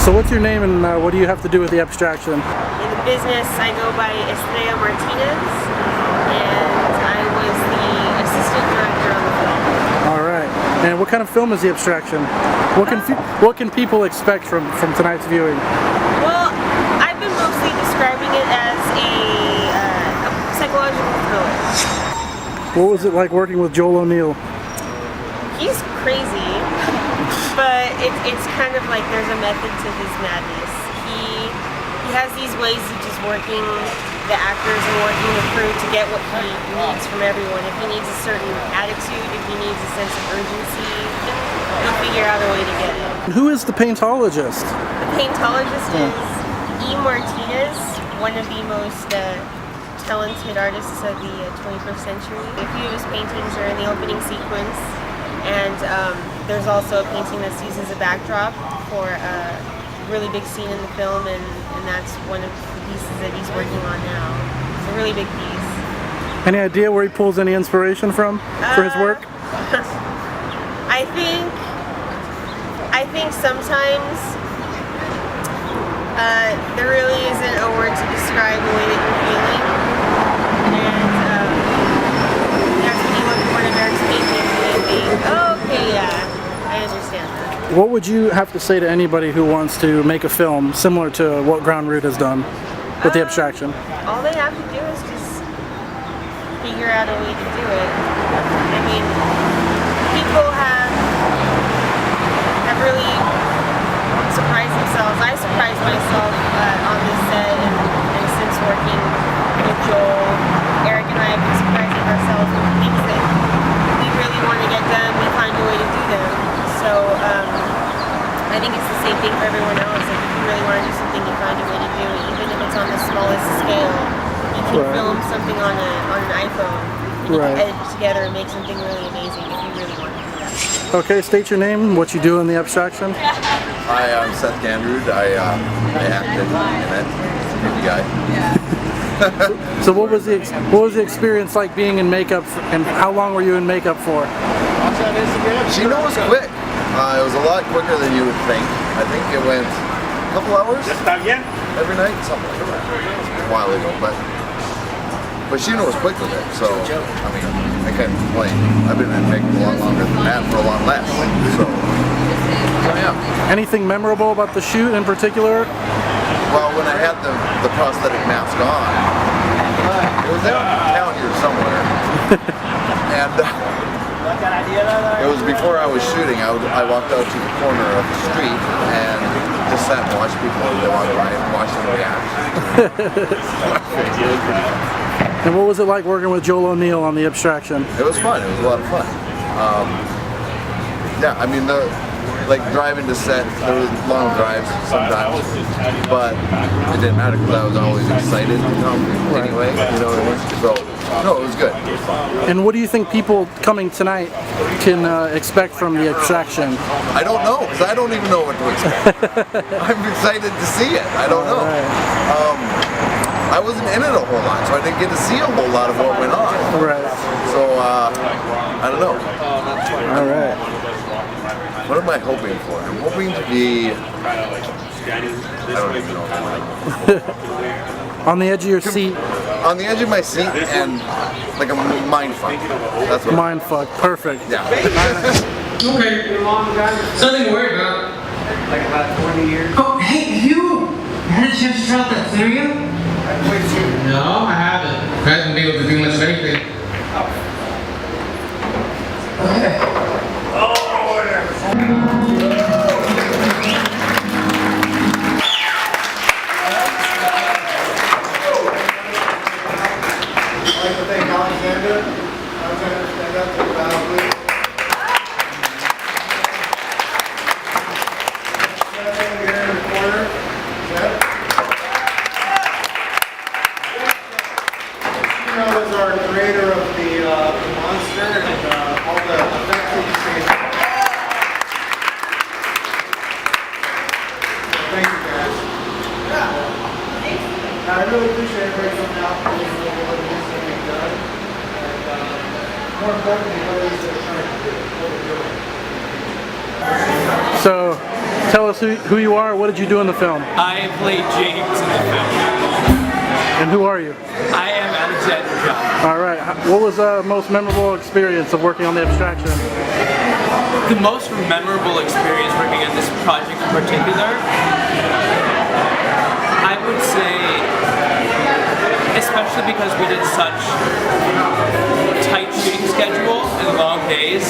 So what's your name and what do you have to do with the abstraction? In the business, I go by Estrella Martinez, and I was the assistant director on the film. All right. And what kind of film is the abstraction? What can people expect from tonight's viewing? Well, I've been mostly describing it as a psychological thriller. What was it like working with Joel O'Neill? He's crazy, but it's kind of like there's a method to his madness. He has these ways of just working the actors and working the crew to get what he needs from everyone. If he needs a certain attitude, if he needs a sense of urgency, he'll figure out a way to get it. And who is the paintologist? The paintologist is E. Martinez, one of the most talented artists of the 21st century. A few of his paintings are in the opening sequence, and there's also a painting that's used as a backdrop for a really big scene in the film, and that's one of the pieces that he's working on now. It's a really big piece. Any idea where he pulls any inspiration from for his work? I think sometimes there really isn't a word to describe the way that you're feeling, and that's when you look at one of Eric's paintings and you think, oh, okay, yeah, I understand that. What would you have to say to anybody who wants to make a film similar to what Ground Root has done with the abstraction? All they have to do is just figure out a way to do it. I mean, people have really surprised themselves. I surprised myself on this set, and since working with Joel, Eric and I have been surprising ourselves with things that we really want to get done. We find a way to do them. So I think it's the same thing for everyone else. Like, if you really want to do something, you find a way to do it, even if it's on the smallest scale. You can film something on an iPhone, and you can edit it together and make something really amazing if you really want to do that. Okay, state your name, what you do in the abstraction. Hi, I'm Seth Gandrud. I acted in it. Good guy. So what was the experience like being in makeup, and how long were you in makeup for? She knows quick. It was a lot quicker than you would think. I think it went a couple hours every night, something like that. A while ago, but she was quick with it. So I mean, I can't complain. I've been in makeup a lot longer than that for a lot less. So yeah. Anything memorable about the shoot in particular? Well, when I had the prosthetic mask on, it was out in town here somewhere, and it was before I was shooting. I walked out to the corner of the street and just sat and watched people as they walked by and watched them react. And what was it like working with Joel O'Neill on the abstraction? It was fun. It was a lot of fun. Yeah, I mean, like driving to set, there was long drives sometimes, but it didn't matter because I was always excited to come anyway, you know what I mean? So, no, it was good. It was fun. And what do you think people coming tonight can expect from the abstraction? I don't know, because I don't even know what to expect. I'm excited to see it. I don't know. I wasn't in it a whole lot, so I didn't get to see a whole lot of what went on. Right. So, I don't know. All right. What am I hoping for? I'm hoping to be, I don't even know. On the edge of your seat. On the edge of my seat and like a mind fuck. That's what. Mind fuck. Perfect. Yeah. Okay. Nothing to worry about. Like about 20 years. Oh, hey, you had a chance to try out that cereal? No, I haven't. I haven't been able to do much of anything. Okay. I'd like to thank Alexander. Alexander, stand up to the bow, please. Seth, here in the corner. Seth. She was our creator of the monster and all the effects that you see. Thank you, guys. I really appreciate everybody coming out and listening to what it is that we've done. And more importantly, what it is that we're trying to do, what we're doing. So tell us who you are. What did you do in the film? I played James in the film. And who are you? I am Alexander John. All right. What was the most memorable experience of working on the abstraction? The most memorable experience working on this project in particular, I would say, especially because we did such tight shooting schedule and long days,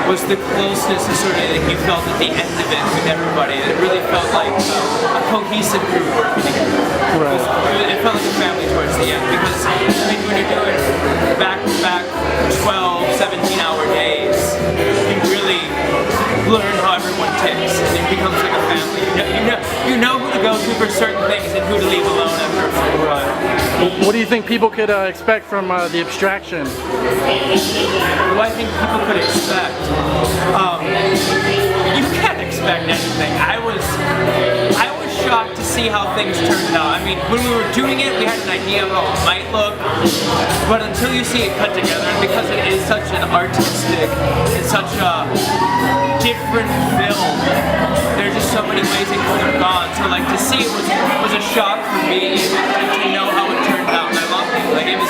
was the closeness and sort of that you felt at the end of it with everybody. It really felt like a cohesive group working together. Right. It felt like a family towards the end because I mean, when you're doing back-to-back 12, 17-hour days, you really learn how everyone ticks, and it becomes like a family. You know who to go to for certain things and who to leave alone after a while. What do you think people could expect from the abstraction? What I think people could expect? You can't expect anything. I was shocked to see how things turned out. I mean, when we were doing it, we had an idea of how it might look, but until you see it cut together, and because it is such an artistic and such a different film, there's just so many ways it could have gone. So like to see it was a shock for me to know how it turned out. And I loved it. Like it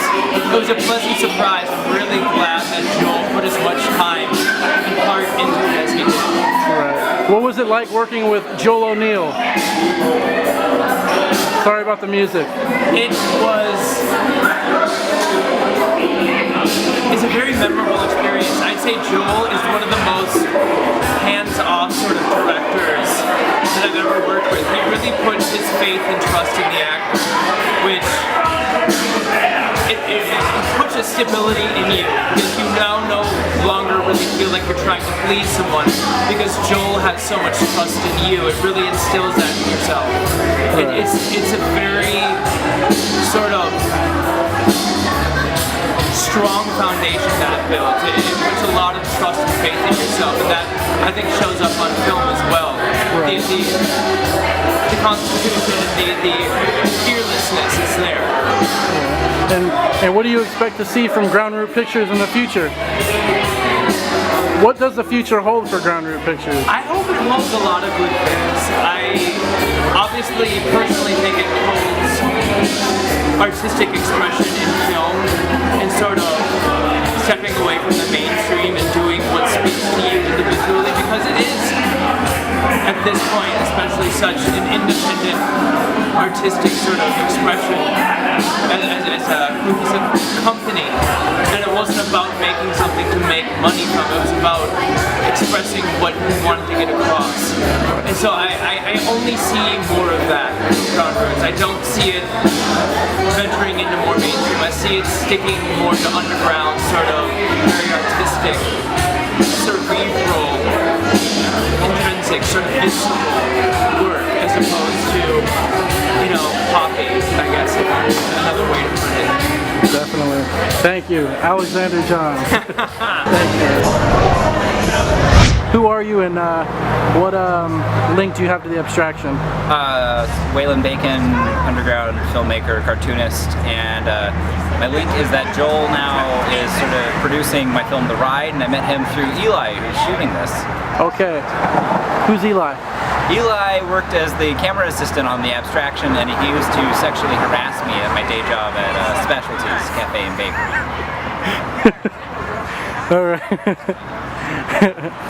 was a pleasant surprise. I'm really glad that Joel put as much time and heart into it as he did. Right. What was it like working with Joel O'Neill? Sorry about the music. It's a very memorable experience. I'd say Joel is one of the most hands-off sort of directors that I've ever worked with. He really puts his faith and trust in the actor, which it puts a stability in you because you now no longer really feel like you're trying to please someone because Joel has so much trust in you. It really instills that in yourself. It's a very sort of strong foundation that it builds. It puts a lot of trust and faith in yourself, and that I think shows up on film as well. Right. The constitution, the fearlessness is there. And what do you expect to see from Ground Root Pictures in the future? What does the future hold for Ground Root Pictures? I hope it holds a lot of good things. I obviously personally think it holds artistic expression in film and sort of stepping away from the mainstream and doing what speaks to you individually because it is, at this point especially, such an independent artistic sort of expression as a cohesive company, and it wasn't about making something to make money from. It was about expressing what we wanted to get across, and so I only see more of that in Ground Roots. I don't see it venturing into more mainstream. I see it sticking more to underground, sort of very artistic, cerebral, intrinsic, sort of visceral work as opposed to, you know, poppy, I guess, another way to put it. Definitely. Thank you, Alexander John. Thank you. Who are you and what link do you have to the abstraction? Waylon Bacon, underground filmmaker, cartoonist, and my link is that Joel now is sort of producing my film The Ride, and I met him through Eli, who's shooting this. Okay. Who's Eli? Eli worked as the camera assistant on the abstraction, and he used to sexually harass me at my day job at Specialties Cafe and Bakery. All right.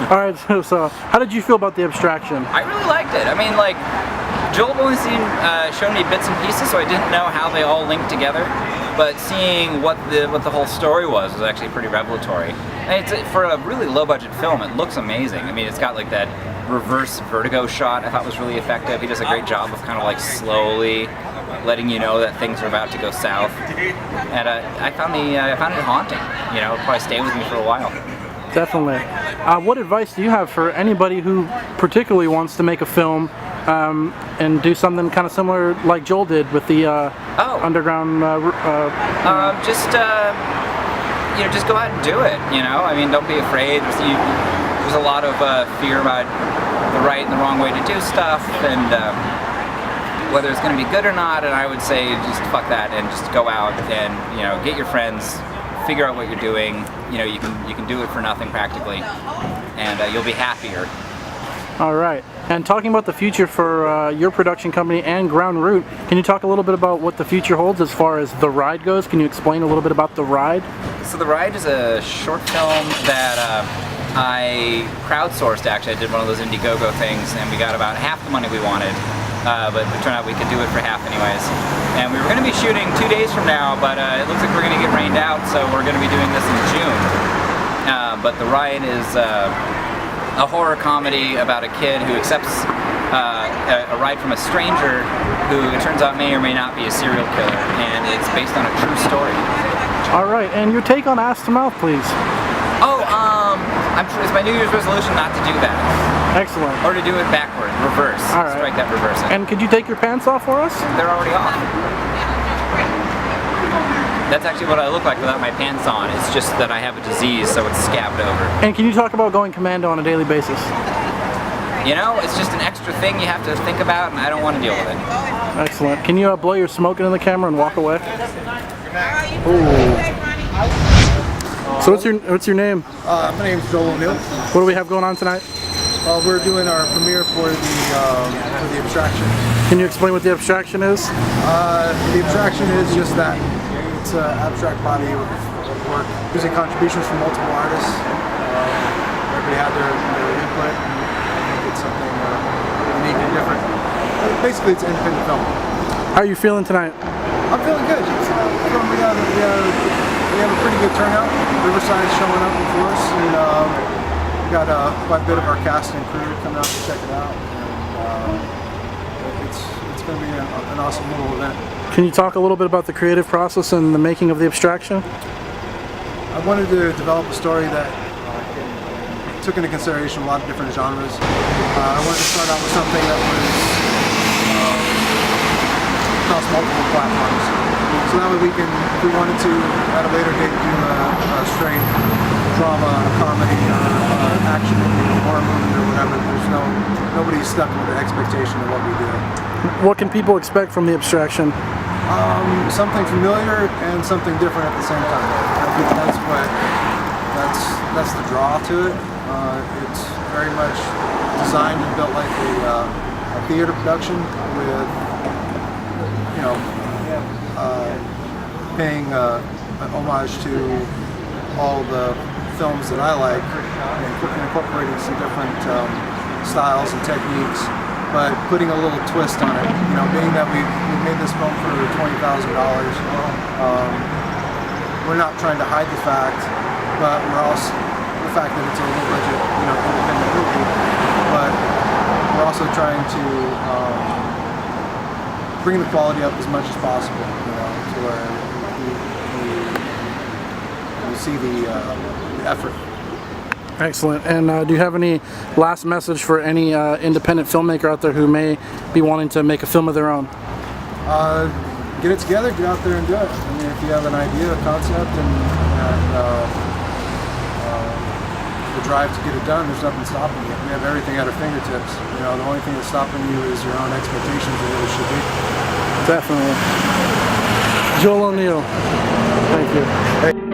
All right. So, how did you feel about the abstraction? I really liked it. I mean, like, Joel only shown me bits and pieces, so I didn't know how they all linked together. But seeing what the whole story was actually pretty revelatory. And for a really low-budget film, it looks amazing. I mean, it's got like that reverse vertigo shot I thought was really effective. He does a great job of kind of like slowly letting you know that things are about to go south. And I found it haunting. You know, it'll probably stay with me for a while. Definitely. What advice do you have for anybody who particularly wants to make a film and do something kind of similar like Joel did with the underground? Just go out and do it. You know, I mean, don't be afraid. There's a lot of fear about the right and the wrong way to do stuff, and whether it's going to be good or not. And I would say just fuck that and just go out and get your friends. Figure out what you're doing. You know, you can do it for nothing practically, and you'll be happier. All right. And talking about the future for your production company and Ground Root, can you talk a little bit about what the future holds as far as the ride goes? Can you explain a little bit about the ride? So the ride is a short film that I crowdsourced. Actually, I did one of those Indiegogo things, and we got about half the money we wanted. But it turned out we could do it for half anyways. And we were going to be shooting 2 days from now, but it looks like we're going to get rained out, so we're going to be doing this in June. But the ride is a horror comedy about a kid who accepts a ride from a stranger who it turns out may or may not be a serial killer, and it's based on a true story. All right, and your take on Ass to Mouth, please. Oh, it's my New Year's resolution not to do that. Excellent. Or to do it backward, reverse. All right. Strike that reverse in. And could you take your pants off for us? They're already off. That's actually what I look like without my pants on. It's just that I have a disease, so it's scabbed over. And can you talk about going commando on a daily basis? You know, it's just an extra thing you have to think about, and I don't want to deal with it. Excellent. Can you blow your smoke into the camera and walk away? Ooh. So what's your name? My name's Joel O'Neill. What do we have going on tonight? We're doing our premiere for the Abstraction. Can you explain what the Abstraction is? The Abstraction is just that. It's an abstract body of work using contributions from multiple artists. Everybody had their input, and I think it's something unique and different. Basically, it's an independent film. How are you feeling tonight? I'm feeling good. We have a pretty good turnout. Riverside's showing up in force, and we got quite a bit of our cast and crew coming out to check it out. And it's going to be an awesome little event. Can you talk a little bit about the creative process and the making of the Abstraction? I wanted to develop a story that took into consideration a lot of different genres. I wanted to start out with something that was across multiple platforms. So that way we can, if we wanted to, at a later date, do a straight drama, a comedy, or action movie, or horror movie, or whatever. There's nobody's stuck with the expectation of what we do. What can people expect from the Abstraction? Something familiar and something different at the same time. I think that's the draw to it. It's very much designed and built like a theater production with, you know, paying an homage to all the films that I like and incorporating some different styles and techniques, but putting a little twist on it. You know, being that we made this film for $20,000, we're not trying to hide the fact, but we're also the fact that it's a low budget, you know, independent movie, but we're also trying to bring the quality up as much as possible, you know, to where you see the effort. Excellent. And do you have any last message for any independent filmmaker out there who may be wanting to make a film of their own? Get it together, get out there and do it. I mean, if you have an idea, a concept, and the drive to get it done, there's nothing stopping you. We have everything at our fingertips. You know, the only thing that's stopping you is your own expectations of what it should be. Definitely. Joel O'Neill. Thank you. Hey.